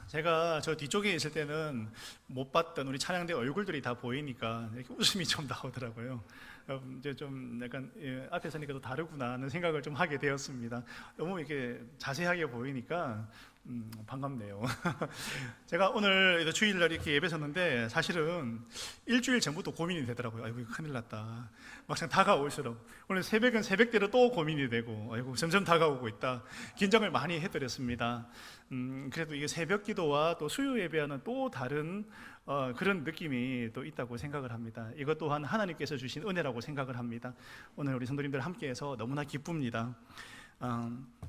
제가 저 뒤쪽에 있을 때는 못 봤던 우리 찬양대 얼굴들이 다 보이니까 이렇게 웃음이 좀 나오더라고요. 이제 좀 약간 앞에서 니까 또 다르구나 하는 생각을 좀 하게 되었습니다. 너무 이렇게 자세하게 보이니까 반갑네요. 제가 오늘 주일날 이렇게 예배 섰는데 사실은 일주일 전부터 고민이 되더라고요. 아이고 큰일 났다. 막상 다가올수록 오늘 새벽은 새벽대로 또 고민이 되고 아이고 점점 다가오고 있다. 긴장을 많이 해드렸습니다. 그래도 이게 새벽 기도와 또 수요 예배와는 또 다른 그런 느낌이 또 있다고 생각을 합니다. 이것 또한 하나님께서 주신 은혜라고 생각을 합니다. 오늘 우리 성도님들 함께해서 너무나 기쁩니다.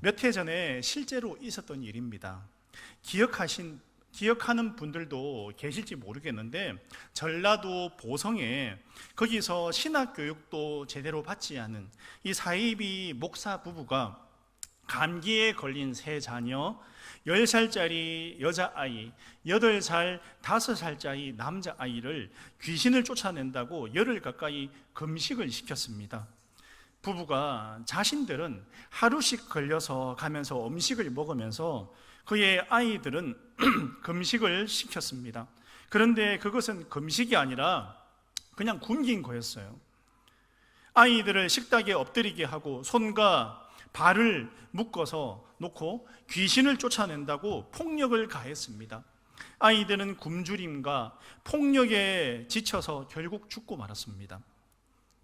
몇 해 전에 실제로 있었던 일입니다. 기억하는 분들도 계실지 모르겠는데 전라도 보성에 거기서 신학교육도 제대로 받지 않은 이 사이비 목사 부부가 감기에 걸린 세 자녀 10살짜리 여자아이, 8살, 5살짜리 남자아이를 귀신을 쫓아낸다고 열흘 가까이 금식을 시켰습니다. 부부가 자신들은 하루씩 걸려서 가면서 음식을 먹으면서 그의 아이들은 금식을 시켰습니다. 그런데 그것은 금식이 아니라 그냥 굶긴 거였어요. 아이들을 식탁에 엎드리게 하고 손과 발을 묶어서 놓고 귀신을 쫓아낸다고 폭력을 가했습니다. 아이들은 굶주림과 폭력에 지쳐서 결국 죽고 말았습니다.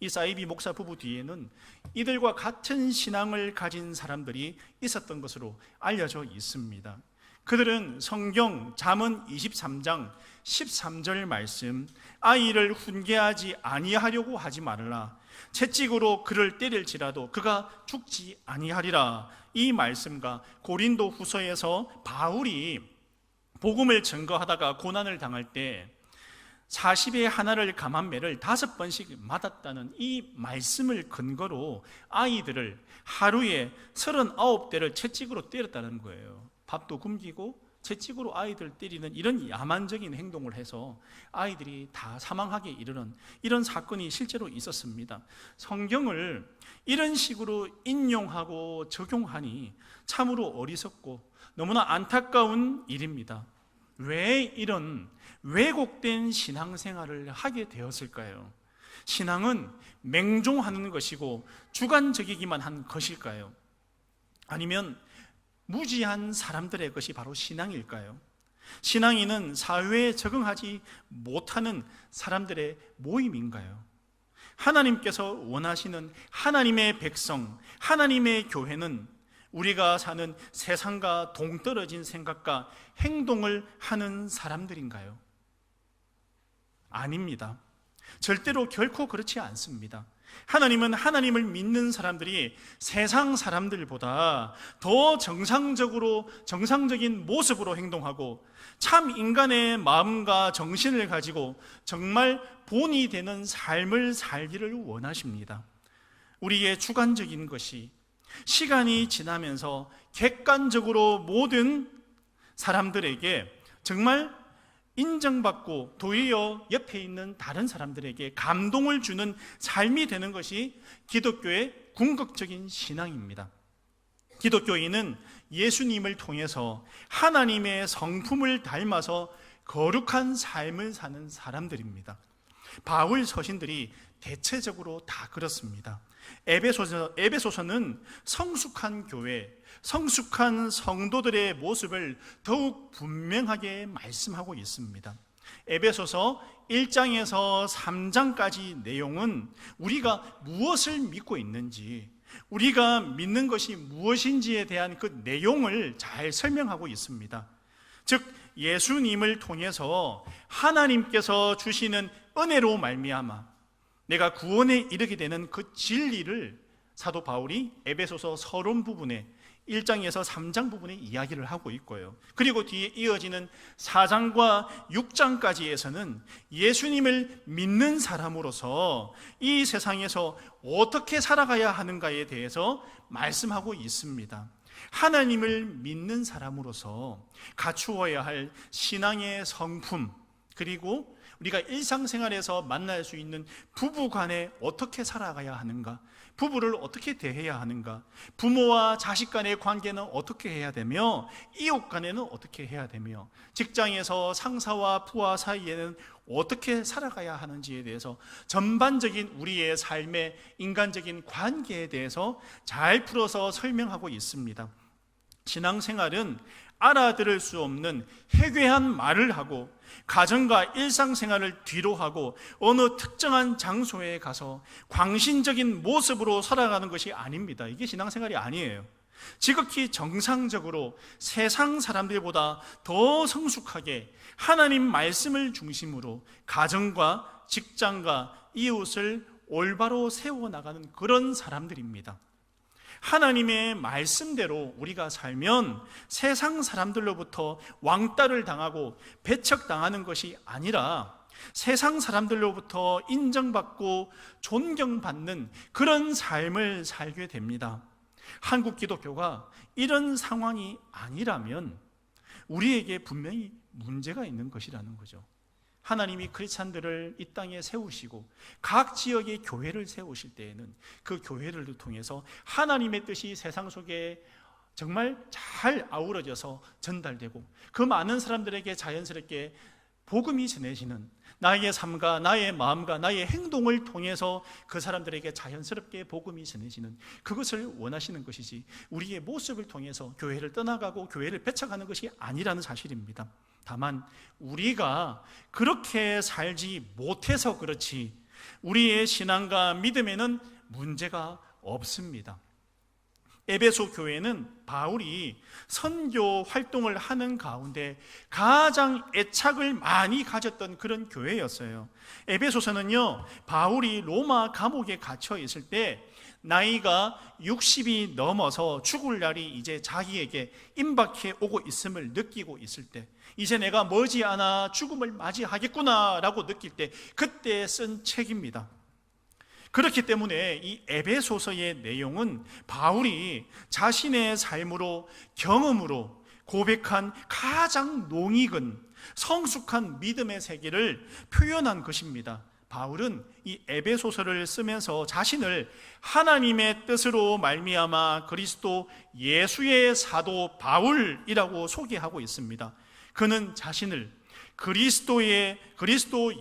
이 사이비 목사 부부 뒤에는 이들과 같은 신앙을 가진 사람들이 있었던 것으로 알려져 있습니다. 그들은 성경 잠언 23장 13절 말씀, 아이를 훈계하지 아니하려고 하지 말라, 채찍으로 그를 때릴지라도 그가 죽지 아니하리라, 이 말씀과 고린도 후서에서 바울이 복음을 증거하다가 고난을 당할 때 40에 하나를 감한 매를 5번씩 맞았다는 이 말씀을 근거로 아이들을 하루에 39대를 채찍으로 때렸다는 거예요. 밥도 굶기고 채찍으로 아이들 때리는 이런 야만적인 행동을 해서 아이들이 다 사망하게 이르는 이런 사건이 실제로 있었습니다. 성경을 이런 식으로 인용하고 적용하니 참으로 어리석고 너무나 안타까운 일입니다. 왜 이런 왜곡된 신앙생활을 하게 되었을까요? 신앙은 맹종하는 것이고 주관적이기만 한 것일까요? 아니면 무지한 사람들의 것이 바로 신앙일까요? 신앙인은 사회에 적응하지 못하는 사람들의 모임인가요? 하나님께서 원하시는 하나님의 백성, 하나님의 교회는 우리가 사는 세상과 동떨어진 생각과 행동을 하는 사람들인가요? 아닙니다. 절대로 결코 그렇지 않습니다. 하나님은 하나님을 믿는 사람들이 세상 사람들보다 더 정상적인 모습으로 행동하고 참 인간의 마음과 정신을 가지고 정말 본이 되는 삶을 살기를 원하십니다. 우리의 주관적인 것이 시간이 지나면서 객관적으로 모든 사람들에게 정말 인정받고 도리어 옆에 있는 다른 사람들에게 감동을 주는 삶이 되는 것이 기독교의 궁극적인 신앙입니다. 기독교인은 예수님을 통해서 하나님의 성품을 닮아서 거룩한 삶을 사는 사람들입니다. 바울 서신들이 대체적으로 다 그렇습니다. 에베소서는 성숙한 교회, 성숙한 성도들의 모습을 더욱 분명하게 말씀하고 있습니다. 에베소서 1장에서 3장까지 내용은 우리가 무엇을 믿고 있는지, 우리가 믿는 것이 무엇인지에 대한 그 내용을 잘 설명하고 있습니다. 즉 예수님을 통해서 하나님께서 주시는 은혜로 말미암아 내가 구원에 이르게 되는 그 진리를 사도 바울이 에베소서 서론 부분에 1장에서 3장 부분에 이야기를 하고 있고요. 그리고 뒤에 이어지는 4장과 6장까지에서는 예수님을 믿는 사람으로서 이 세상에서 어떻게 살아가야 하는가에 대해서 말씀하고 있습니다. 하나님을 믿는 사람으로서 갖추어야 할 신앙의 성품, 그리고 우리가 일상생활에서 만날 수 있는 부부 간에 어떻게 살아가야 하는가, 부부를 어떻게 대해야 하는가, 부모와 자식 간의 관계는 어떻게 해야 되며, 이웃 간에는 어떻게 해야 되며, 직장에서 상사와 부하 사이에는 어떻게 살아가야 하는지에 대해서 전반적인 우리의 삶의 인간적인 관계에 대해서 잘 풀어서 설명하고 있습니다. 신앙생활은 알아들을 수 없는 해괴한 말을 하고 가정과 일상생활을 뒤로 하고 어느 특정한 장소에 가서 광신적인 모습으로 살아가는 것이 아닙니다. 이게 신앙생활이 아니에요. 지극히 정상적으로 세상 사람들보다 더 성숙하게 하나님 말씀을 중심으로 가정과 직장과 이웃을 올바로 세워나가는 그런 사람들입니다. 하나님의 말씀대로 우리가 살면 세상 사람들로부터 왕따를 당하고 배척당하는 것이 아니라 세상 사람들로부터 인정받고 존경받는 그런 삶을 살게 됩니다. 한국 기독교가 이런 상황이 아니라면 우리에게 분명히 문제가 있는 것이라는 거죠. 하나님이 크리스찬들을 이 땅에 세우시고 각 지역의 교회를 세우실 때에는 그 교회를 통해서 하나님의 뜻이 세상 속에 정말 잘 아우러져서 전달되고 그 많은 사람들에게 자연스럽게 복음이 전해지는, 나의 삶과 나의 마음과 나의 행동을 통해서 그 사람들에게 자연스럽게 복음이 전해지는, 그것을 원하시는 것이지 우리의 모습을 통해서 교회를 떠나가고 교회를 배척하는 것이 아니라는 사실입니다. 다만 우리가 그렇게 살지 못해서 그렇지 우리의 신앙과 믿음에는 문제가 없습니다. 에베소 교회는 바울이 선교 활동을 하는 가운데 가장 애착을 많이 가졌던 그런 교회였어요. 에베소서는요, 바울이 로마 감옥에 갇혀 있을 때 나이가 60이 넘어서 죽을 날이 이제 자기에게 임박해 오고 있음을 느끼고 있을 때, 이제 내가 머지않아 죽음을 맞이하겠구나 라고 느낄 때 그때 쓴 책입니다. 그렇기 때문에 이 에베소서의 내용은 바울이 자신의 삶으로, 경험으로 고백한 가장 농익은 성숙한 믿음의 세계를 표현한 것입니다. 바울은 이 에베소서를 쓰면서 자신을 하나님의 뜻으로 말미암아 그리스도 예수의 사도 바울이라고 소개하고 있습니다. 그는 자신을 그리스도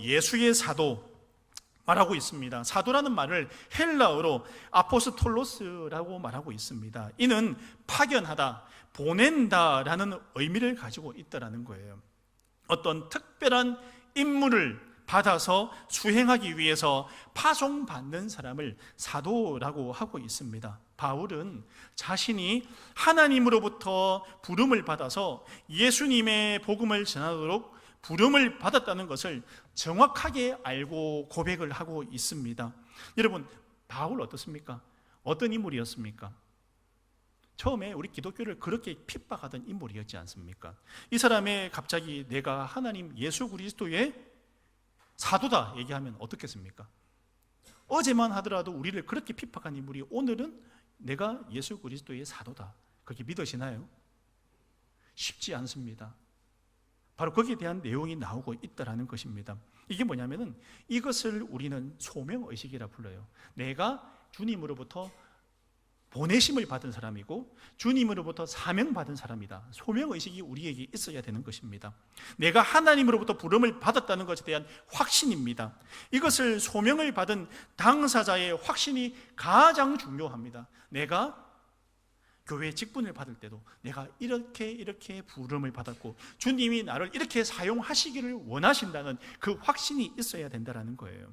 예수의 사도 말하고 있습니다. 사도라는 말을 헬라어로 아포스톨로스라고 말하고 있습니다. 이는 파견하다, 보낸다라는 의미를 가지고 있다라는 거예요. 어떤 특별한 임무를 받아서 수행하기 위해서 파송받는 사람을 사도라고 하고 있습니다. 바울은 자신이 하나님으로부터 부름을 받아서 예수님의 복음을 전하도록 부름을 받았다는 것을 정확하게 알고 고백을 하고 있습니다. 여러분, 바울 어떻습니까? 어떤 인물이었습니까? 처음에 우리 기독교를 그렇게 핍박하던 인물이었지 않습니까? 이 사람의 갑자기 내가 하나님 예수 그리스도의 사도다 얘기하면 어떻겠습니까? 어제만 하더라도 우리를 그렇게 핍박한 인물이 오늘은 내가 예수 그리스도의 사도다, 그렇게 믿으시나요? 쉽지 않습니다. 바로 거기에 대한 내용이 나오고 있다는 것입니다. 이게 뭐냐면은 이것을 우리는 소명의식이라 불러요. 내가 주님으로부터 보내심을 받은 사람이고 주님으로부터 사명받은 사람이다. 소명의식이 우리에게 있어야 되는 것입니다. 내가 하나님으로부터 부름을 받았다는 것에 대한 확신입니다. 이것을 소명을 받은 당사자의 확신이 가장 중요합니다. 내가 교회 직분을 받을 때도 내가 이렇게 부름을 받았고 주님이 나를 이렇게 사용하시기를 원하신다는 그 확신이 있어야 된다는 거예요.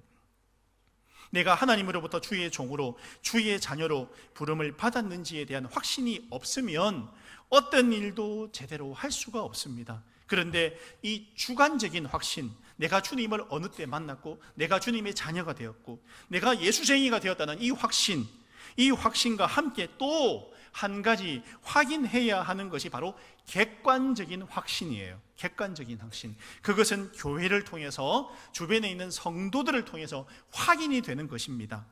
내가 하나님으로부터 주의 종으로, 주의 자녀로 부름을 받았는지에 대한 확신이 없으면 어떤 일도 제대로 할 수가 없습니다. 그런데 이 주관적인 확신, 내가 주님을 어느 때 만났고 내가 주님의 자녀가 되었고 내가 예수쟁이가 되었다는 이 확신과 함께 또 한 가지 확인해야 하는 것이 바로 객관적인 확신이에요. 객관적인 확신. 그것은 교회를 통해서, 주변에 있는 성도들을 통해서 확인이 되는 것입니다.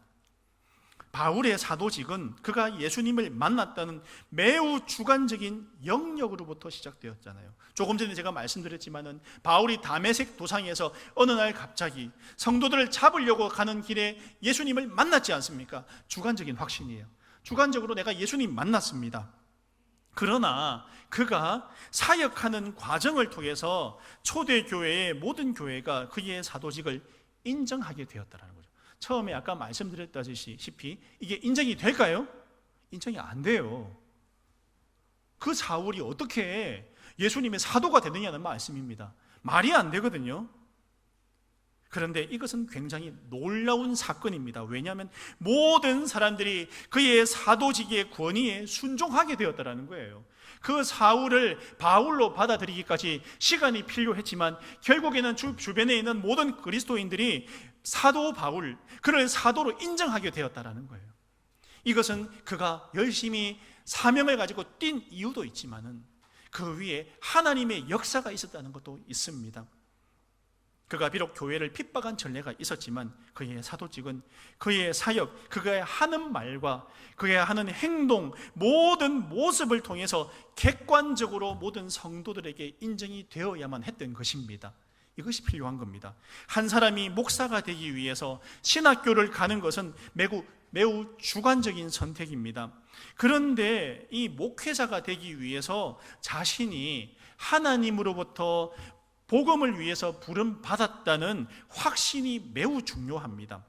바울의 사도직은 그가 예수님을 만났다는 매우 주관적인 영역으로부터 시작되었잖아요. 조금 전에 제가 말씀드렸지만은 바울이 다메섹 도상에서 어느 날 갑자기 성도들을 잡으려고 가는 길에 예수님을 만났지 않습니까? 주관적인 확신이에요. 주관적으로 내가 예수님 만났습니다. 그러나 그가 사역하는 과정을 통해서 초대교회의 모든 교회가 그의 사도직을 인정하게 되었다는 거죠. 처음에 아까 말씀드렸다시피 이게 인정이 될까요? 인정이 안 돼요. 그 사울이 어떻게 예수님의 사도가 되느냐는 말씀입니다. 말이 안 되거든요. 그런데 이것은 굉장히 놀라운 사건입니다. 왜냐하면 모든 사람들이 그의 사도직의 권위에 순종하게 되었다는 거예요. 그 사울을 바울로 받아들이기까지 시간이 필요했지만 결국에는 주변에 있는 모든 그리스도인들이 사도 바울, 그를 사도로 인정하게 되었다는 거예요. 이것은 그가 열심히 사명을 가지고 뛴 이유도 있지만은 그 위에 하나님의 역사가 있었다는 것도 있습니다. 그가 비록 교회를 핍박한 전례가 있었지만 그의 사도직은 그의 사역, 그가 하는 말과 그가 하는 행동, 모든 모습을 통해서 객관적으로 모든 성도들에게 인정이 되어야만 했던 것입니다. 이것이 필요한 겁니다. 한 사람이 목사가 되기 위해서 신학교를 가는 것은 매우 주관적인 선택입니다. 그런데 이 목회자가 되기 위해서 자신이 하나님으로부터 복음을 위해서 부름받았다는 확신이 매우 중요합니다.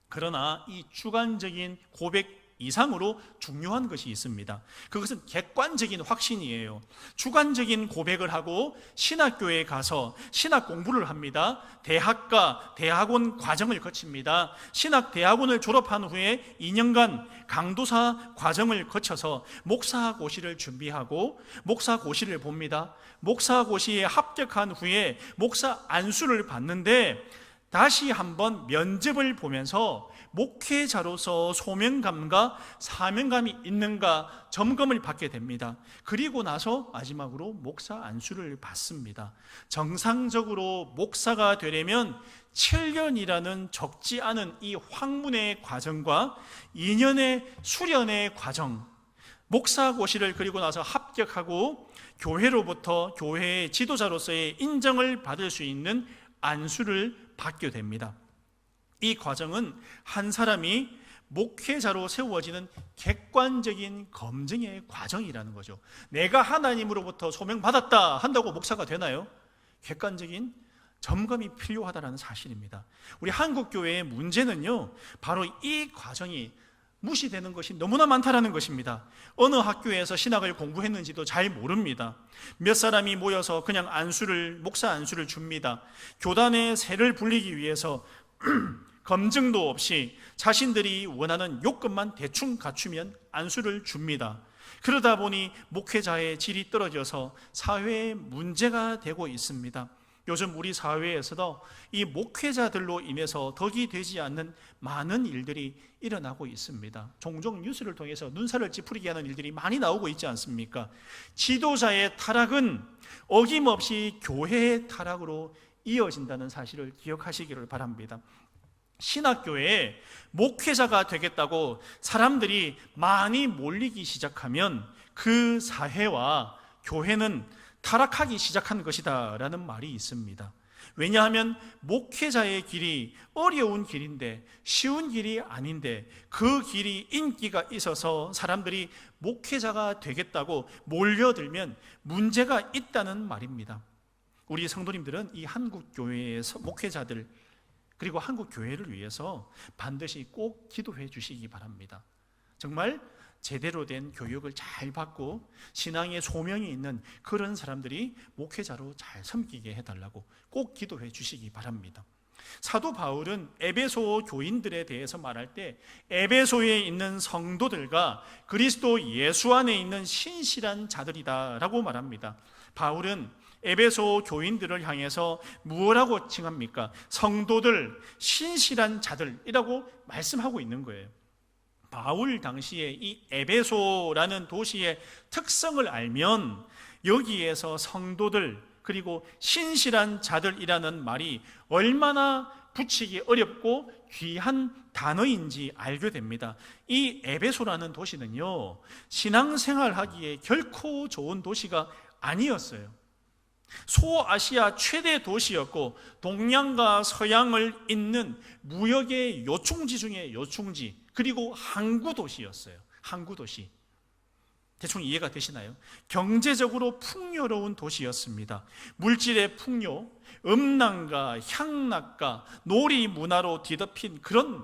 그러나 이 주관적인 고백 이상으로 중요한 것이 있습니다. 그것은 객관적인 확신이에요. 주관적인 고백을 하고 신학교에 가서 신학 공부를 합니다. 대학과 대학원 과정을 거칩니다. 신학대학원을 졸업한 후에 2년간 강도사 과정을 거쳐서 목사고시를 준비하고 목사고시를 봅니다. 목사고시에 합격한 후에 목사 안수를 받는데 다시 한번 면접을 보면서 목회자로서 소명감과 사명감이 있는가 점검을 받게 됩니다. 그리고 나서 마지막으로 목사 안수를 받습니다. 정상적으로 목사가 되려면 7년이라는 적지 않은 이 학문의 과정과 2년의 수련의 과정, 목사고시를 그리고 나서 합격하고 교회로부터 교회의 지도자로서의 인정을 받을 수 있는 안수를 받게 됩니다. 이 과정은 한 사람이 목회자로 세워지는 객관적인 검증의 과정이라는 거죠. 내가 하나님으로부터 소명받았다 한다고 목사가 되나요? 객관적인 점검이 필요하다는 사실입니다. 우리 한국교회의 문제는요, 바로 이 과정이 무시되는 것이 너무나 많다는 것입니다. 어느 학교에서 신학을 공부했는지도 잘 모릅니다. 몇 사람이 모여서 그냥 목사 안수를 줍니다. 교단의 세를 불리기 위해서 검증도 없이 자신들이 원하는 요건만 대충 갖추면 안수를 줍니다. 그러다 보니 목회자의 질이 떨어져서 사회에 문제가 되고 있습니다. 요즘 우리 사회에서도 이 목회자들로 인해서 덕이 되지 않는 많은 일들이 일어나고 있습니다. 종종 뉴스를 통해서 눈살을 찌푸리게 하는 일들이 많이 나오고 있지 않습니까? 지도자의 타락은 어김없이 교회의 타락으로 이어진다는 사실을 기억하시기를 바랍니다. 신학교에 목회자가 되겠다고 사람들이 많이 몰리기 시작하면 그 사회와 교회는 타락하기 시작한 것이다 라는 말이 있습니다. 왜냐하면 목회자의 길이 어려운 길인데, 쉬운 길이 아닌데 그 길이 인기가 있어서 사람들이 목회자가 되겠다고 몰려들면 문제가 있다는 말입니다. 우리 성도님들은 이 한국교회에서 목회자들 그리고 한국교회를 위해서 반드시 꼭 기도해 주시기 바랍니다. 정말 제대로 된 교육을 잘 받고 신앙의 소명이 있는 그런 사람들이 목회자로 잘 섬기게 해달라고 꼭 기도해 주시기 바랍니다. 사도 바울은 에베소 교인들에 대해서 말할 때 에베소에 있는 성도들과 그리스도 예수 안에 있는 신실한 자들이다 라고 말합니다. 바울은 에베소 교인들을 향해서 무엇라고 칭합니까? 성도들, 신실한 자들이라고 말씀하고 있는 거예요. 바울 당시에 이 에베소라는 도시의 특성을 알면 여기에서 성도들 그리고 신실한 자들이라는 말이 얼마나 붙이기 어렵고 귀한 단어인지 알게 됩니다. 이 에베소라는 도시는요, 신앙생활하기에 결코 좋은 도시가 아니었어요. 소아시아 최대 도시였고 동양과 서양을 잇는 무역의 요충지 중에 요충지, 그리고 항구 도시였어요. 항구 도시. 대충 이해가 되시나요? 경제적으로 풍요로운 도시였습니다. 물질의 풍요, 음란과 향락과 놀이 문화로 뒤덮인 그런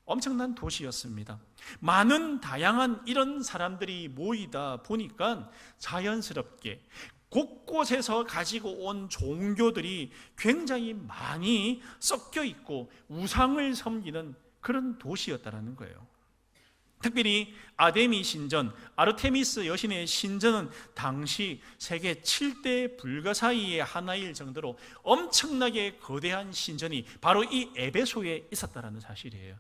엄청난 도시였습니다. 많은 다양한 이런 사람들이 모이다 보니까 자연스럽게 곳곳에서 가지고 온 종교들이 굉장히 많이 섞여 있고 우상을 섬기는 그런 도시였다는 거예요. 특별히 아데미 신전, 아르테미스 여신의 신전은 당시 세계 7대 불가사의의 하나일 정도로 엄청나게 거대한 신전이 바로 이 에베소에 있었다는 사실이에요.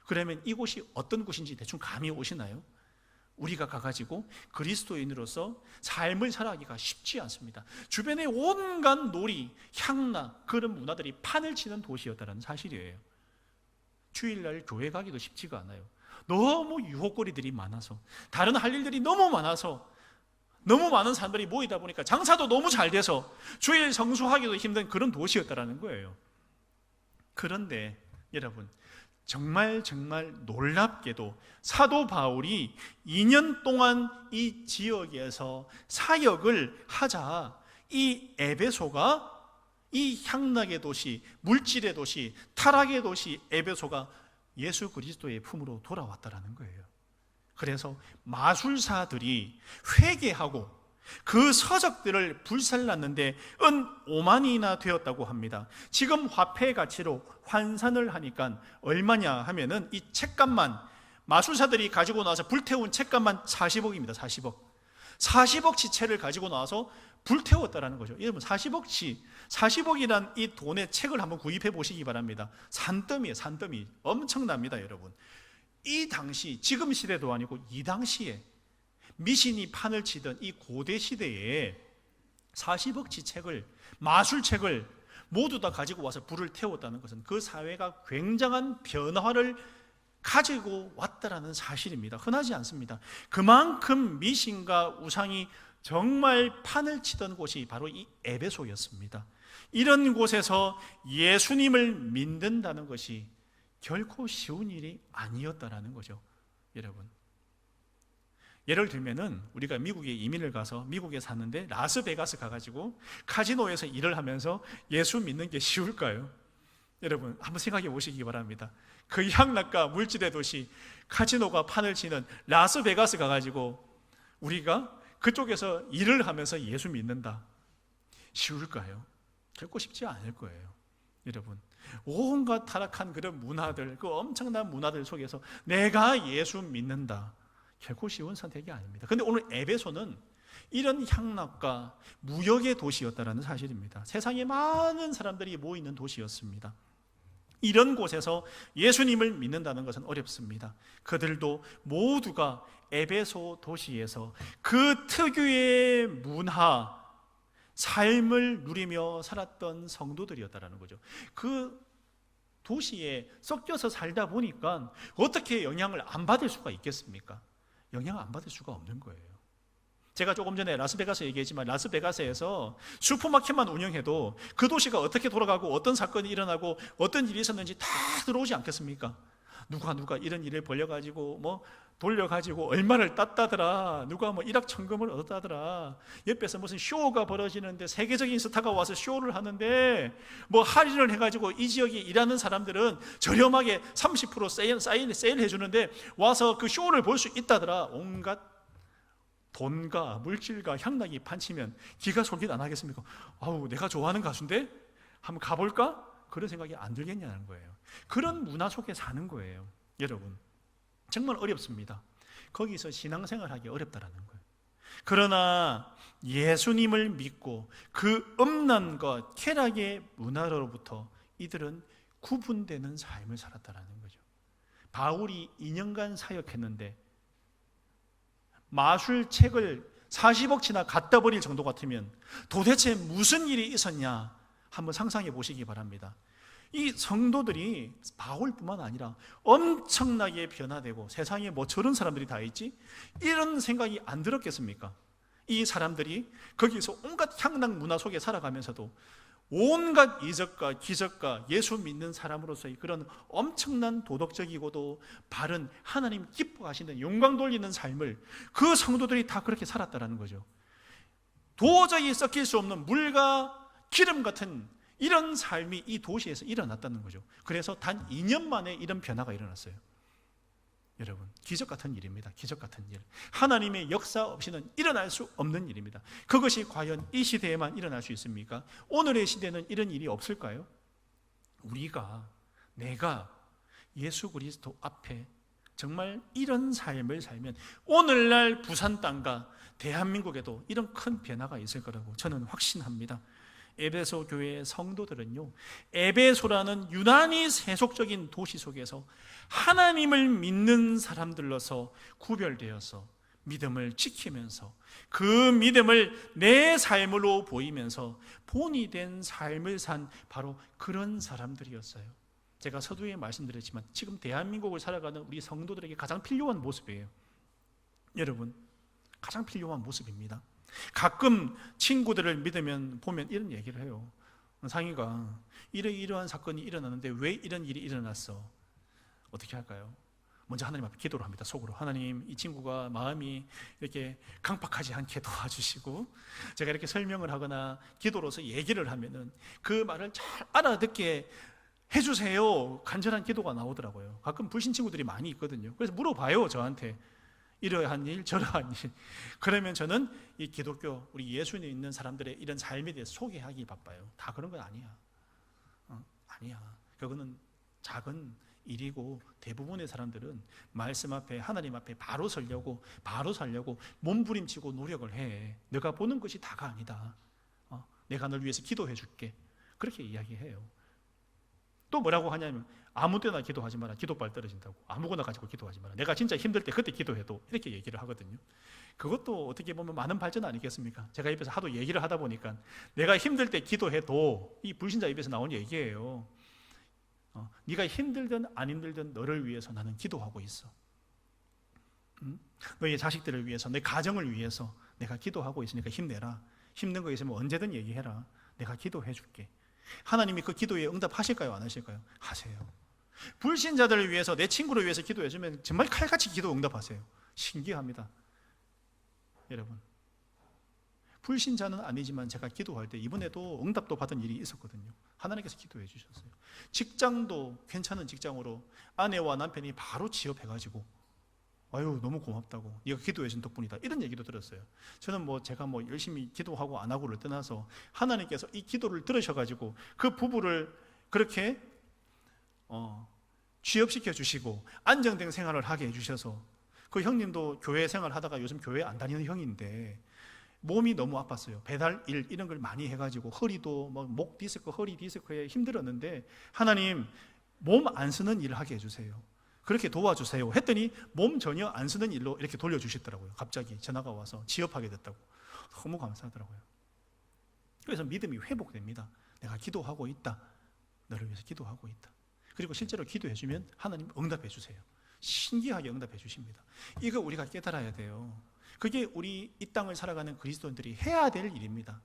그러면 이곳이 어떤 곳인지 대충 감이 오시나요? 우리가 가가지고 그리스도인으로서 삶을 살아가기가 쉽지 않습니다. 주변에 온갖 놀이, 향락, 그런 문화들이 판을 치는 도시였다는 사실이에요. 주일날 교회 가기도 쉽지가 않아요. 너무 유혹거리들이 많아서, 다른 할 일들이 너무 많아서, 너무 많은 사람들이 모이다 보니까 장사도 너무 잘 돼서 주일 성수하기도 힘든 그런 도시였다는 거예요. 그런데 여러분, 정말 놀랍게도 사도 바울이 2년 동안 이 지역에서 사역을 하자 이 에베소가, 이 향락의 도시, 물질의 도시, 타락의 도시 에베소가 예수 그리스도의 품으로 돌아왔다는 거예요. 그래서 마술사들이 회개하고 그 서적들을 불살랐는데 은 5만이나 되었다고 합니다. 지금 화폐 가치로 환산을 하니까 얼마냐 하면은 이 책값만, 마술사들이 가지고 나와서 불태운 책값만 40억입니다. 40억치 채를 가지고 나와서 불태웠다라는 거죠. 여러분, 40억이란 이 돈의 책을 한번 구입해 보시기 바랍니다. 산더미예요, 산더미. 엄청납니다, 여러분. 이 당시, 지금 시대도 아니고 이 당시에 미신이 판을 치던 이 고대 시대에 40억치 책을, 마술책을 모두 다 가지고 와서 불을 태웠다는 것은 그 사회가 굉장한 변화를 가지고 왔다라는 사실입니다. 흔하지 않습니다. 그만큼 미신과 우상이 정말 판을 치던 곳이 바로 이 에베소였습니다. 이런 곳에서 예수님을 믿는다는 것이 결코 쉬운 일이 아니었다라는 거죠, 여러분. 예를 들면은 우리가 미국에 이민을 가서 미국에 사는데 라스베가스 가가지고 카지노에서 일을 하면서 예수 믿는 게 쉬울까요? 여러분, 한번 생각해 보시기 바랍니다. 그 향락과 물질의 도시, 카지노가 판을 치는 라스베가스 가가지고 우리가 그쪽에서 일을 하면서 예수 믿는다, 쉬울까요? 결코 쉽지 않을 거예요. 여러분, 온갖 타락한 그런 문화들, 그 엄청난 문화들 속에서 내가 예수 믿는다, 결코 쉬운 선택이 아닙니다. 그런데 오늘 에베소는 이런 향락과 무역의 도시였다는 사실입니다. 세상에 많은 사람들이 모이는 도시였습니다. 이런 곳에서 예수님을 믿는다는 것은 어렵습니다. 그들도 모두가 에베소 도시에서 그 특유의 문화, 삶을 누리며 살았던 성도들이었다는 거죠. 그 도시에 섞여서 살다 보니까 어떻게 영향을 안 받을 수가 있겠습니까? 영향을 안 받을 수가 없는 거예요. 제가 조금 전에 라스베가스 얘기했지만 라스베가스에서 슈퍼마켓만 운영해도 그 도시가 어떻게 돌아가고 어떤 사건이 일어나고 어떤 일이 있었는지 다 들어오지 않겠습니까? 누가 이런 일을 벌려가지고 뭐 돌려가지고 얼마를 땄다더라, 누가 뭐 일확천금을 얻었다더라, 옆에서 무슨 쇼가 벌어지는데 세계적인 스타가 와서 쇼를 하는데 뭐 할인을 해가지고 이 지역에 일하는 사람들은 저렴하게 30% 세일 해주는데 와서 그 쇼를 볼 수 있다더라. 온갖 돈과 물질과 향락이 판치면 기가 솔깃 안 하겠습니까? 아우, 내가 좋아하는 가수인데 한번 가볼까? 그런 생각이 안 들겠냐는 거예요. 그런 문화 속에 사는 거예요. 여러분, 정말 어렵습니다. 거기서 신앙생활하기 어렵다라는 거예요. 그러나 예수님을 믿고 그 음란과 쾌락의 문화로부터 이들은 구분되는 삶을 살았다라는 거죠. 바울이 2년간 사역했는데 마술책을 40억치나 갖다 버릴 정도 같으면 도대체 무슨 일이 있었냐 한번 상상해 보시기 바랍니다. 이 성도들이 바울뿐만 아니라 엄청나게 변화되고 세상에 뭐 저런 사람들이 다 있지? 이런 생각이 안 들었겠습니까? 이 사람들이 거기서 온갖 향락 문화 속에 살아가면서도 온갖 이적과 기적과 예수 믿는 사람으로서의 그런 엄청난 도덕적이고도 바른 하나님 기뻐하시는 영광 돌리는 삶을 그 성도들이 다 그렇게 살았다라는 거죠. 도저히 섞일 수 없는 물과 기름 같은 이런 삶이 이 도시에서 일어났다는 거죠. 그래서 단 2년 만에 이런 변화가 일어났어요. 여러분, 기적 같은 일입니다. 기적 같은 일. 하나님의 역사 없이는 일어날 수 없는 일입니다. 그것이 과연 이 시대에만 일어날 수 있습니까? 오늘의 시대는 이런 일이 없을까요? 내가 예수 그리스도 앞에 정말 이런 삶을 살면 오늘날 부산 땅과 대한민국에도 이런 큰 변화가 있을 거라고 저는 확신합니다. 에베소 교회의 성도들은요, 에베소라는 유난히 세속적인 도시 속에서 하나님을 믿는 사람들로서 구별되어서 믿음을 지키면서 그 믿음을 내 삶으로 보이면서 본이 된 삶을 산 바로 그런 사람들이었어요. 제가 서두에 말씀드렸지만 지금 대한민국을 살아가는 우리 성도들에게 가장 필요한 모습이에요. 여러분, 가장 필요한 모습입니다. 가끔 친구들을 믿으면 보면 이런 얘기를 해요. 상희가 이러한 사건이 일어났는데 왜 이런 일이 일어났어? 어떻게 할까요? 먼저 하나님 앞에 기도를 합니다. 속으로. 하나님, 이 친구가 마음이 이렇게 강팍하지 않게 도와주시고, 제가 이렇게 설명을 하거나 기도로서 얘기를 하면은 그 말을 잘 알아듣게 해주세요. 간절한 기도가 나오더라고요. 가끔 불신 친구들이 많이 있거든요. 그래서 물어봐요, 저한테. 이러한 일, 저러한 일. 그러면 저는 이 기독교, 우리 예수님에 있는 사람들의 이런 삶에 대해서 소개하기 바빠요. 다 그런 건 아니야. 아니야. 그거는 작은 일이고 대부분의 사람들은 말씀 앞에, 하나님 앞에 바로 서려고, 바로 살려고 몸부림치고 노력을 해. 내가 보는 것이 다가 아니다. 내가 널 위해서 기도해 줄게. 그렇게 이야기해요. 또 뭐라고 하냐면 아무 때나 기도하지 마라. 기도빨 떨어진다고. 아무거나 가지고 기도하지 마라. 내가 진짜 힘들 때 그때 기도해도, 이렇게 얘기를 하거든요. 그것도 어떻게 보면 많은 발전 아니겠습니까? 제가 입에서 하도 얘기를 하다 보니까 내가 힘들 때 기도해도 이 불신자 입에서 나온 얘기예요. 네가 힘들든 안 힘들든 너를 위해서 나는 기도하고 있어. 너의 자식들을 위해서, 내 가정을 위해서 내가 기도하고 있으니까 힘내라. 힘든 거 있으면 언제든 얘기해라. 내가 기도해 줄게. 하나님이 그 기도에 응답하실까요? 안 하실까요? 하세요. 불신자들을 위해서, 내 친구를 위해서 기도해 주면 정말 칼같이 기도 응답하세요. 신기합니다. 여러분, 불신자는 아니지만 제가 기도할 때 이번에도 응답도 받은 일이 있었거든요. 하나님께서 기도해 주셨어요. 직장도 괜찮은 직장으로 아내와 남편이 바로 취업해가지고, 아유 너무 고맙다고, 네가 기도해 준 덕분이다, 이런 얘기도 들었어요. 저는 제가 열심히 기도하고 안 하고를 떠나서 하나님께서 이 기도를 들으셔가지고 그 부부를 그렇게 취업시켜 주시고 안정된 생활을 하게 해주셔서, 그 형님도 교회 생활하다가 요즘 교회 안 다니는 형인데 몸이 너무 아팠어요. 배달 일 이런 걸 많이 해가지고 허리도 목 디스크, 허리 디스크에 힘들었는데 하나님 몸 안 쓰는 일을 하게 해주세요. 그렇게 도와주세요 했더니 몸 전혀 안 쓰는 일로 이렇게 돌려주시더라고요. 갑자기 전화가 와서 취업하게 됐다고. 너무 감사하더라고요. 그래서 믿음이 회복됩니다. 내가 기도하고 있다. 너를 위해서 기도하고 있다. 그리고 실제로 기도해주면 하나님 응답해 주세요. 신기하게 응답해 주십니다. 이거 우리가 깨달아야 돼요. 그게 우리 이 땅을 살아가는 그리스도인들이 해야 될 일입니다.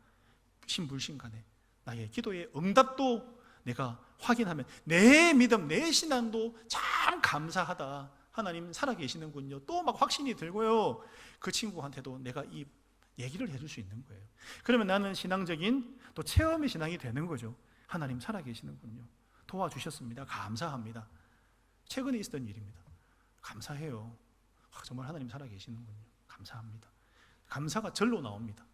신불신간에 나의 기도의 응답도 내가 확인하면 내 믿음, 내 신앙도 참 감사하다. 하나님 살아계시는군요. 또 확신이 들고요. 그 친구한테도 내가 이 얘기를 해줄 수 있는 거예요. 그러면 나는 신앙적인 또 체험의 신앙이 되는 거죠. 하나님 살아계시는군요. 도와주셨습니다. 감사합니다. 최근에 있었던 일입니다. 감사해요. 정말 하나님 살아계시는군요. 감사합니다. 감사가 절로 나옵니다.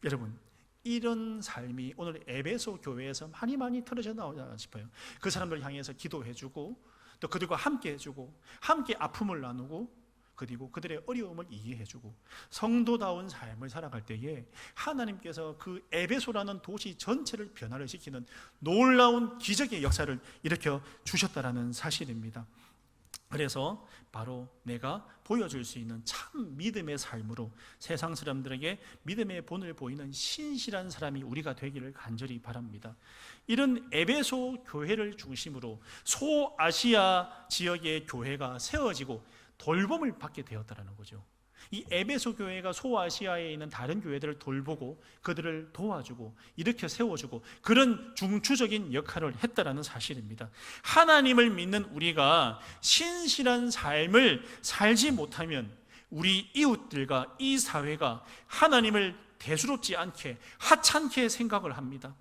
여러분, 이런 삶이 오늘 에베소 교회에서 많이 틀어져 나오지 싶어요. 그 사람들을 향해서 기도해주고 또 그들과 함께 해주고 함께 아픔을 나누고 그리고 그들의 어려움을 이해해주고 성도다운 삶을 살아갈 때에 하나님께서 그 에베소라는 도시 전체를 변화를 시키는 놀라운 기적의 역사를 일으켜 주셨다라는 사실입니다. 그래서 바로 내가 보여줄 수 있는 참 믿음의 삶으로 세상 사람들에게 믿음의 본을 보이는 신실한 사람이 우리가 되기를 간절히 바랍니다. 이런 에베소 교회를 중심으로 소아시아 지역의 교회가 세워지고 돌봄을 받게 되었다는 거죠. 이 에베소 교회가 소아시아에 있는 다른 교회들을 돌보고 그들을 도와주고 일으켜 세워주고 그런 중추적인 역할을 했다는 사실입니다. 하나님을 믿는 우리가 신실한 삶을 살지 못하면 우리 이웃들과 이 사회가 하나님을 대수롭지 않게 하찮게 생각을 합니다.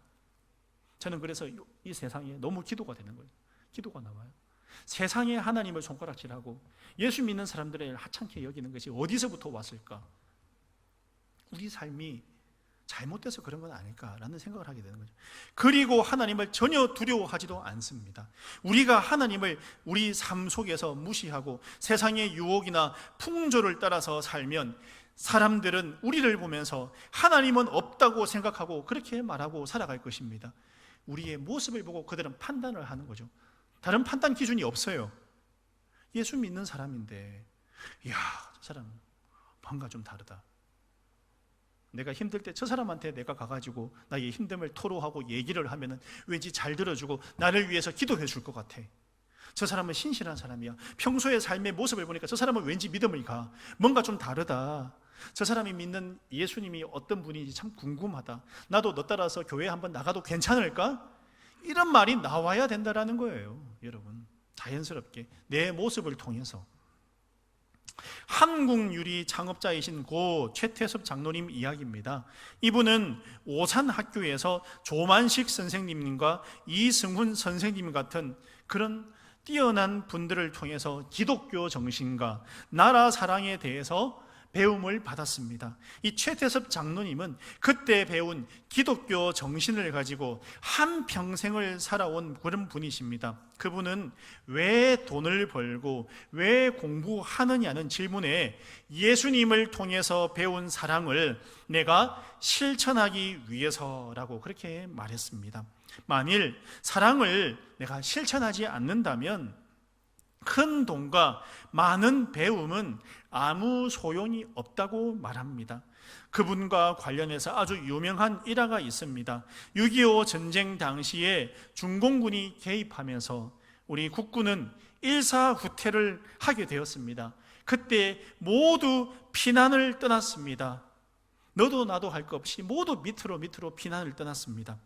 저는 그래서 이 세상에 너무 기도가 되는 거예요. 기도가 나와요. 세상에 하나님을 손가락질하고 예수 믿는 사람들을 하찮게 여기는 것이 어디서부터 왔을까? 우리 삶이 잘못돼서 그런 건 아닐까라는 생각을 하게 되는 거죠. 그리고 하나님을 전혀 두려워하지도 않습니다. 우리가 하나님을 우리 삶 속에서 무시하고 세상의 유혹이나 풍조를 따라서 살면 사람들은 우리를 보면서 하나님은 없다고 생각하고 그렇게 말하고 살아갈 것입니다. 우리의 모습을 보고 그들은 판단을 하는 거죠. 다른 판단 기준이 없어요. 예수 믿는 사람인데 이야, 저 사람 뭔가 좀 다르다. 내가 힘들 때 저 사람한테 내가 가가지고 나의 힘듦을 토로하고 얘기를 하면은 왠지 잘 들어주고 나를 위해서 기도해 줄 것 같아. 저 사람은 신실한 사람이야. 평소의 삶의 모습을 보니까 저 사람은 왠지 믿음을 가. 뭔가 좀 다르다. 저 사람이 믿는 예수님이 어떤 분인지 참 궁금하다. 나도 너 따라서 교회 한번 나가도 괜찮을까? 이런 말이 나와야 된다라는 거예요. 여러분, 자연스럽게 내 모습을 통해서. 한국유리 창업자이신 고 최태섭 장로님 이야기입니다. 이분은 오산학교에서 조만식 선생님과 이승훈 선생님 같은 그런 뛰어난 분들을 통해서 기독교 정신과 나라 사랑에 대해서 배움을 받았습니다. 이 최태섭 장로님은 그때 배운 기독교 정신을 가지고 한평생을 살아온 그런 분이십니다. 그분은 왜 돈을 벌고 왜 공부하느냐는 질문에 예수님을 통해서 배운 사랑을 내가 실천하기 위해서라고 그렇게 말했습니다. 만일 사랑을 내가 실천하지 않는다면 큰 돈과 많은 배움은 아무 소용이 없다고 말합니다. 그분과 관련해서 아주 유명한 일화가 있습니다. 6.25 전쟁 당시에 중공군이 개입하면서 우리 국군은 일사후퇴를 하게 되었습니다. 그때 모두 피난을 떠났습니다. 너도 나도 할 것 없이 모두 밑으로 피난을 떠났습니다.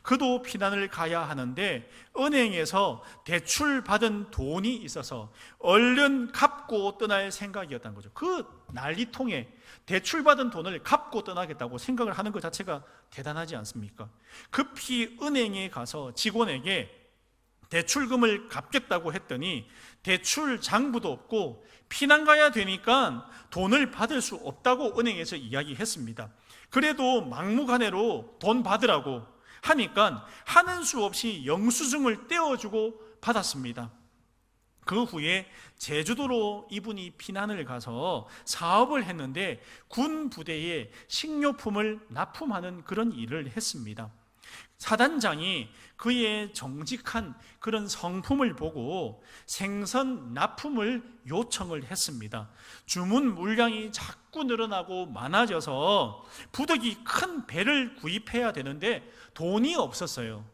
그도 피난을 가야 하는데 은행에서 대출받은 돈이 있어서 얼른 갚고 떠날 생각이었다는 거죠. 그 난리통에 대출받은 돈을 갚고 떠나겠다고 생각을 하는 것 자체가 대단하지 않습니까? 급히 은행에 가서 직원에게 대출금을 갚겠다고 했더니 대출 장부도 없고 피난 가야 되니까 돈을 받을 수 없다고 은행에서 이야기했습니다. 그래도 막무가내로 돈 받으라고 하니까 하는 수 없이 영수증을 떼어주고 받았습니다. 그 후에 제주도로 이분이 피난을 가서 사업을 했는데 군 부대에 식료품을 납품하는 그런 일을 했습니다. 사단장이 그의 정직한 그런 성품을 보고 생선 납품을 요청을 했습니다. 주문 물량이 자꾸 늘어나고 많아져서 부득이 큰 배를 구입해야 되는데 돈이 없었어요.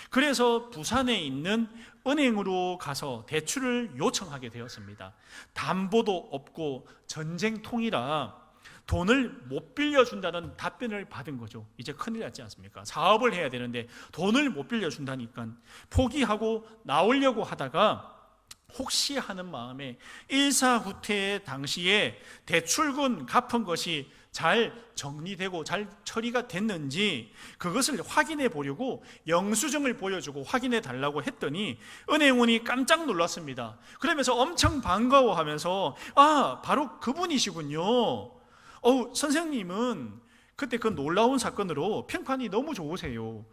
그래서 부산에 있는 은행으로 가서 대출을 요청하게 되었습니다. 담보도 없고 전쟁통이라 돈을 못 빌려준다는 답변을 받은 거죠. 이제 큰일 났지 않습니까? 사업을 해야 되는데 돈을 못 빌려준다니까 포기하고 나오려고 하다가 혹시 하는 마음에 일사후퇴 당시에 대출금 갚은 것이 잘 정리되고 잘 처리가 됐는지 그것을 확인해 보려고 영수증을 보여주고 확인해 달라고 했더니 은행원이 깜짝 놀랐습니다. 그러면서 엄청 반가워하면서 아, 바로 그분이시군요. 선생님은 그때 그 놀라운 사건으로 평판이 너무 좋으세요.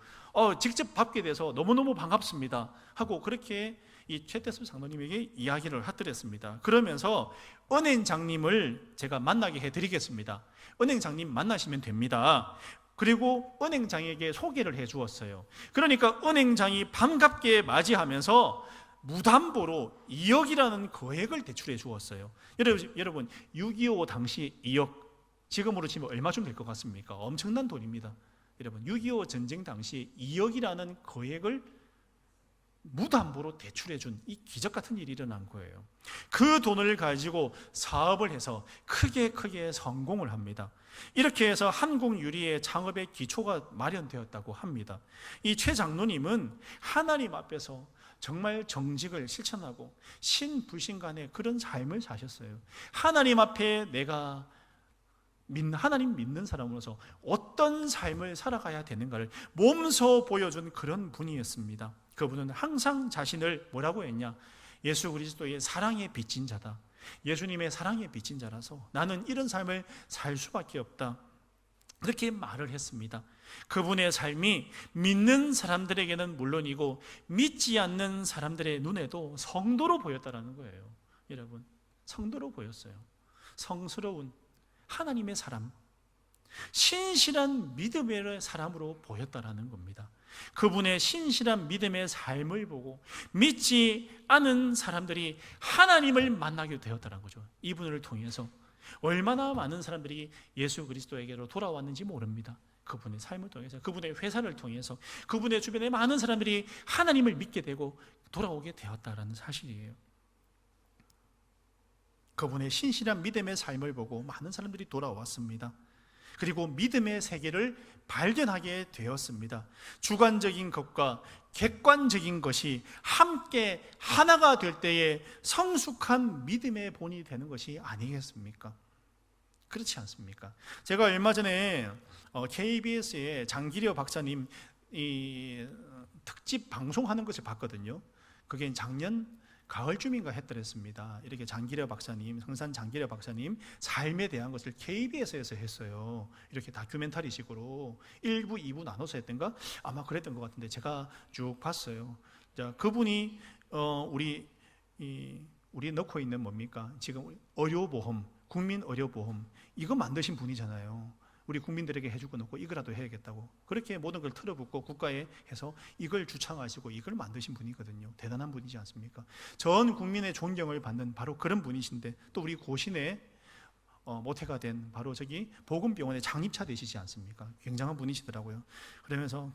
직접 뵙게 돼서 너무너무 반갑습니다 하고 그렇게 이 최태섭 장로님에게 이야기를 하더랬습니다. 그러면서 은행장님을 제가 만나게 해드리겠습니다. 은행장님 만나시면 됩니다. 그리고 은행장에게 소개를 해 주었어요. 그러니까 은행장이 반갑게 맞이하면서 무담보로 2억이라는 거액을 대출해 주었어요. 여러분 6.25 당시 2억 지금으로 치면 얼마쯤 될 것 같습니까? 엄청난 돈입니다. 여러분 6.25 전쟁 당시 2억이라는 거액을 무담보로 대출해 준 이 기적 같은 일이 일어난 거예요. 그 돈을 가지고 사업을 해서 크게 성공을 합니다. 이렇게 해서 한국 유리의 창업의 기초가 마련되었다고 합니다. 이 최 장로님은 하나님 앞에서 정말 정직을 실천하고 신불신간의 그런 삶을 사셨어요. 하나님 앞에 내가 하나님 믿는 사람으로서 어떤 삶을 살아가야 되는가를 몸소 보여준 그런 분이었습니다. 그분은 항상 자신을 뭐라고 했냐? 예수 그리스도의 사랑에 빚진 자다. 예수님의 사랑에 빚진 자라서 나는 이런 삶을 살 수밖에 없다. 그렇게 말을 했습니다. 그분의 삶이 믿는 사람들에게는 물론이고 믿지 않는 사람들의 눈에도 성도로 보였다라는 거예요. 여러분, 성도로 보였어요. 성스러운 하나님의 사람, 신실한 믿음의 사람으로 보였다라는 겁니다. 그분의 신실한 믿음의 삶을 보고 믿지 않은 사람들이 하나님을 만나게 되었다는 거죠. 이분을 통해서 얼마나 많은 사람들이 예수 그리스도에게로 돌아왔는지 모릅니다. 그분의 삶을 통해서, 그분의 회사를 통해서, 그분의 주변에 많은 사람들이 하나님을 믿게 되고 돌아오게 되었다는 사실이에요. 그분의 신실한 믿음의 삶을 보고 많은 사람들이 돌아왔습니다. 그리고 믿음의 세계를 발견하게 되었습니다. 주관적인 것과 객관적인 것이 함께 하나가 될 때에 성숙한 믿음의 본이 되는 것이 아니겠습니까? 그렇지 않습니까? 제가 얼마 전에 KBS의 장기려 박사님 이 특집 방송하는 것을 봤거든요. 그게 작년 가을쯤인가 했더랬습니다. 이렇게 장기려 박사님, 성산 장기려 박사님 삶에 대한 것을 KBS에서 했어요. 이렇게 다큐멘터리식으로 1부, 2부 나눠서 했던가? 아마 그랬던 것 같은데 제가 쭉 봤어요. 자, 그분이 우리 넣고 있는 뭡니까? 지금 의료보험, 국민 의료보험 이거 만드신 분이잖아요. 우리 국민들에게 해주고 놓고 이거라도 해야겠다고 그렇게 모든 걸 틀어붓고 국가에 해서 이걸 주창하시고 이걸 만드신 분이거든요. 대단한 분이지 않습니까? 전 국민의 존경을 받는 바로 그런 분이신데 또 우리 고신의 모태가 된 바로 저기 보건병원의 장립차 되시지 않습니까? 굉장한 분이시더라고요. 그러면서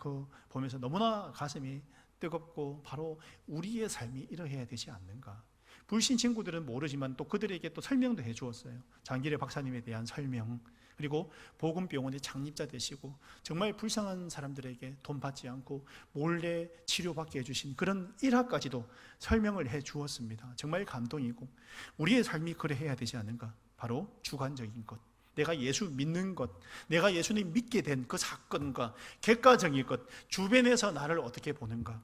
보면서 너무나 가슴이 뜨겁고 바로 우리의 삶이 이러해야 되지 않는가. 불신 친구들은 모르지만 또 그들에게 또 설명도 해주었어요. 장기려 박사님에 대한 설명, 그리고 보건병원의 창립자 되시고 정말 불쌍한 사람들에게 돈 받지 않고 몰래 치료받게 해주신 그런 일화까지도 설명을 해 주었습니다. 정말 감동이고 우리의 삶이 그래야 되지 않은가. 바로 주관적인 것, 내가 예수 믿는 것, 내가 예수님 믿게 된 그 사건과 객관적인 것, 주변에서 나를 어떻게 보는가,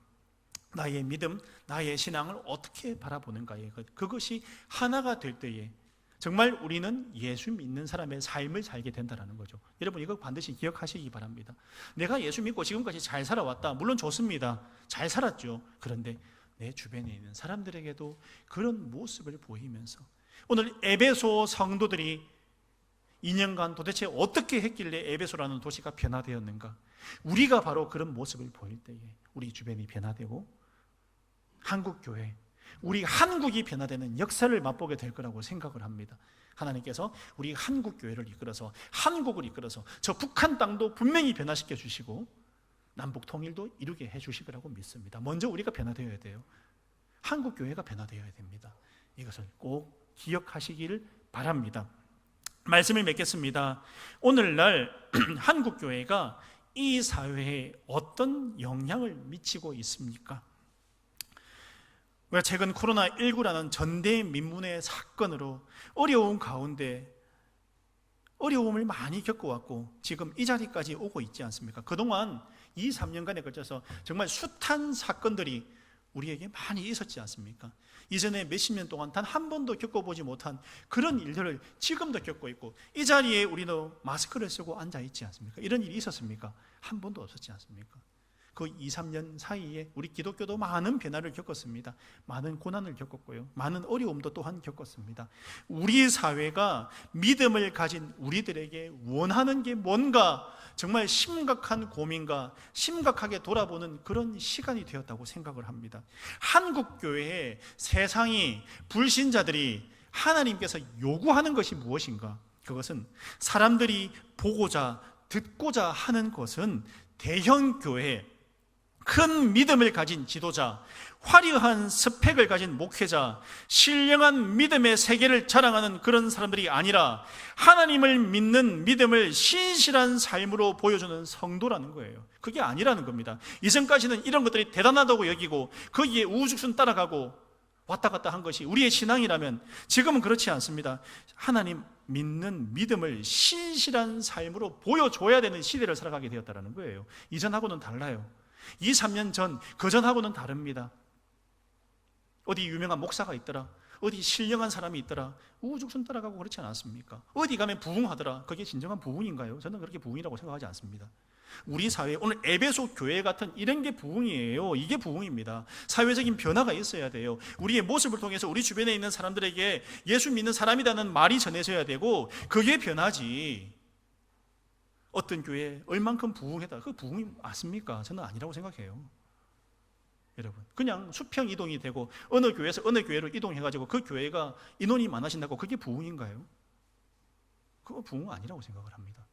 나의 믿음, 나의 신앙을 어떻게 바라보는가의 것, 그것이 하나가 될 때에 정말 우리는 예수 믿는 사람의 삶을 살게 된다는 거죠. 여러분 이거 반드시 기억하시기 바랍니다. 내가 예수 믿고 지금까지 잘 살아왔다. 물론 좋습니다. 잘 살았죠. 그런데 내 주변에 있는 사람들에게도 그런 모습을 보이면서 오늘 에베소 성도들이 2년간 도대체 어떻게 했길래 에베소라는 도시가 변화되었는가? 우리가 바로 그런 모습을 보일 때에 우리 주변이 변화되고 한국교회, 우리 한국이 변화되는 역사를 맛보게 될 거라고 생각을 합니다. 하나님께서 우리 한국교회를 이끌어서 한국을 이끌어서 저 북한 땅도 분명히 변화시켜 주시고 남북 통일도 이루게 해 주실 거라고 믿습니다. 먼저 우리가 변화되어야 돼요. 한국교회가 변화되어야 됩니다. 이것을 꼭 기억하시기를 바랍니다. 말씀을 맺겠습니다. 오늘날 한국교회가 이 사회에 어떤 영향을 미치고 있습니까? 최근 코로나19라는 전대민문의 사건으로 어려운 가운데 어려움을 많이 겪어왔고 지금 이 자리까지 오고 있지 않습니까? 그동안 2, 3년간에 걸쳐서 정말 숱한 사건들이 우리에게 많이 있었지 않습니까? 이전에 몇십 년 동안 단 한 번도 겪어보지 못한 그런 일들을 지금도 겪고 있고 이 자리에 우리도 마스크를 쓰고 앉아있지 않습니까? 이런 일이 있었습니까? 한 번도 없었지 않습니까? 그 2, 3년 사이에 우리 기독교도 많은 변화를 겪었습니다. 많은 고난을 겪었고요. 많은 어려움도 또한 겪었습니다. 우리 사회가 믿음을 가진 우리들에게 원하는 게 뭔가 정말 심각한 고민과 심각하게 돌아보는 그런 시간이 되었다고 생각을 합니다. 한국 교회에 세상이 불신자들이 하나님께서 요구하는 것이 무엇인가? 그것은 사람들이 보고자 듣고자 하는 것은 대형 교회, 큰 믿음을 가진 지도자, 화려한 스펙을 가진 목회자, 신령한 믿음의 세계를 자랑하는 그런 사람들이 아니라 하나님을 믿는 믿음을 신실한 삶으로 보여주는 성도라는 거예요. 그게 아니라는 겁니다. 이전까지는 이런 것들이 대단하다고 여기고 거기에 우후죽순 따라가고 왔다 갔다 한 것이 우리의 신앙이라면 지금은 그렇지 않습니다. 하나님 믿는 믿음을 신실한 삶으로 보여줘야 되는 시대를 살아가게 되었다는 거예요. 이전하고는 달라요. 2, 3년 전, 그전하고는 다릅니다. 어디 유명한 목사가 있더라, 어디 신령한 사람이 있더라, 우후죽순 따라가고 그렇지 않았습니까? 어디 가면 부흥하더라. 그게 진정한 부흥인가요? 저는 그렇게 부흥이라고 생각하지 않습니다. 우리 사회, 오늘 에베소 교회 같은 이런 게 부흥이에요. 이게 부흥입니다. 사회적인 변화가 있어야 돼요. 우리의 모습을 통해서 우리 주변에 있는 사람들에게 예수 믿는 사람이라는 말이 전해져야 되고, 그게 변화지. 어떤 교회에 얼만큼 부흥했다, 그 부흥이 맞습니까? 저는 아니라고 생각해요. 여러분, 그냥 수평 이동이 되고 어느 교회에서 어느 교회로 이동해가지고 그 교회가 인원이 많아진다고 그게 부흥인가요? 그거 부흥은 아니라고 생각을 합니다.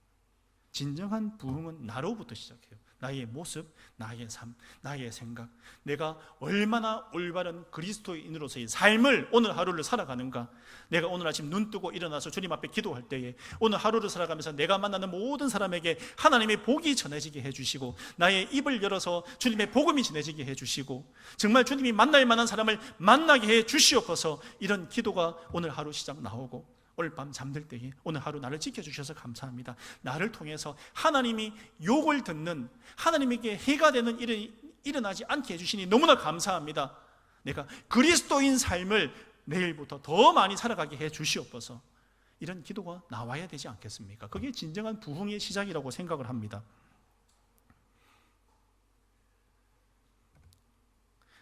진정한 부흥은 나로부터 시작해요. 나의 모습, 나의 삶, 나의 생각, 내가 얼마나 올바른 그리스도인으로서의 삶을, 오늘 하루를 살아가는가. 내가 오늘 아침 눈 뜨고 일어나서 주님 앞에 기도할 때에 오늘 하루를 살아가면서 내가 만나는 모든 사람에게 하나님의 복이 전해지게 해주시고, 나의 입을 열어서 주님의 복음이 전해지게 해주시고, 정말 주님이 만날 만한 사람을 만나게 해주시옵소서. 이런 기도가 오늘 하루 시작 나오고, 오늘 밤 잠들 때에 오늘 하루 나를 지켜주셔서 감사합니다. 나를 통해서 하나님이 욕을 듣는, 하나님에게 해가 되는 일이 일어나지 않게 해주시니 너무나 감사합니다. 내가 그리스도인 삶을 내일부터 더 많이 살아가게 해주시옵소서. 이런 기도가 나와야 되지 않겠습니까? 그게 진정한 부흥의 시작이라고 생각을 합니다.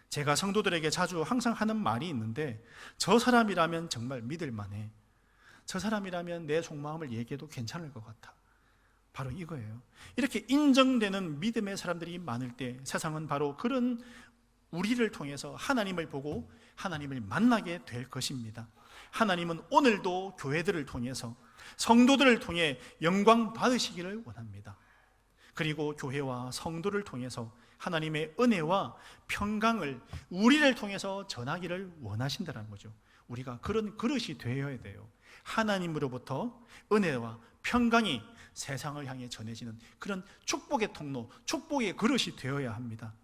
제가 성도들에게 자주 항상 하는 말이 있는데, 저 사람이라면 정말 믿을 만해, 저 사람이라면 내 속마음을 얘기해도 괜찮을 것 같아. 바로 이거예요. 이렇게 인정되는 믿음의 사람들이 많을 때 세상은 바로 그런 우리를 통해서 하나님을 보고 하나님을 만나게 될 것입니다. 하나님은 오늘도 교회들을 통해서, 성도들을 통해 영광 받으시기를 원합니다. 그리고 교회와 성도를 통해서 하나님의 은혜와 평강을 우리를 통해서 전하기를 원하신다는 거죠. 우리가 그런 그릇이 되어야 돼요. 하나님으로부터 은혜와 평강이 세상을 향해 전해지는 그런 축복의 통로, 축복의 그릇이 되어야 합니다.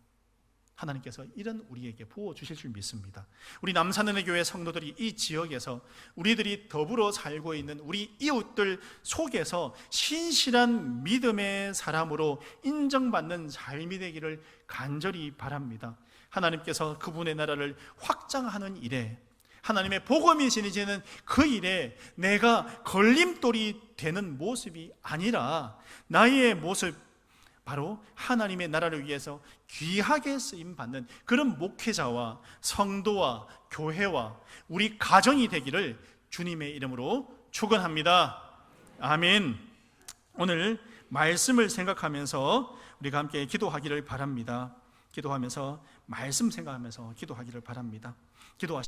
하나님께서 이런 우리에게 부어주실 줄 믿습니다. 우리 남산은혜 교회 성도들이 이 지역에서 우리들이 더불어 살고 있는 우리 이웃들 속에서 신실한 믿음의 사람으로 인정받는 삶이 되기를 간절히 바랍니다. 하나님께서 그분의 나라를 확장하는 일에, 하나님의 복음이 전해지는 그 일에 내가 걸림돌이 되는 모습이 아니라 나의 모습, 바로 하나님의 나라를 위해서 귀하게 쓰임받는 그런 목회자와 성도와 교회와 우리 가정이 되기를 주님의 이름으로 축원합니다. 아멘. 오늘 말씀을 생각하면서 우리가 함께 기도하기를 바랍니다. 기도하면서, 말씀 생각하면서 기도하기를 바랍니다. 기도하시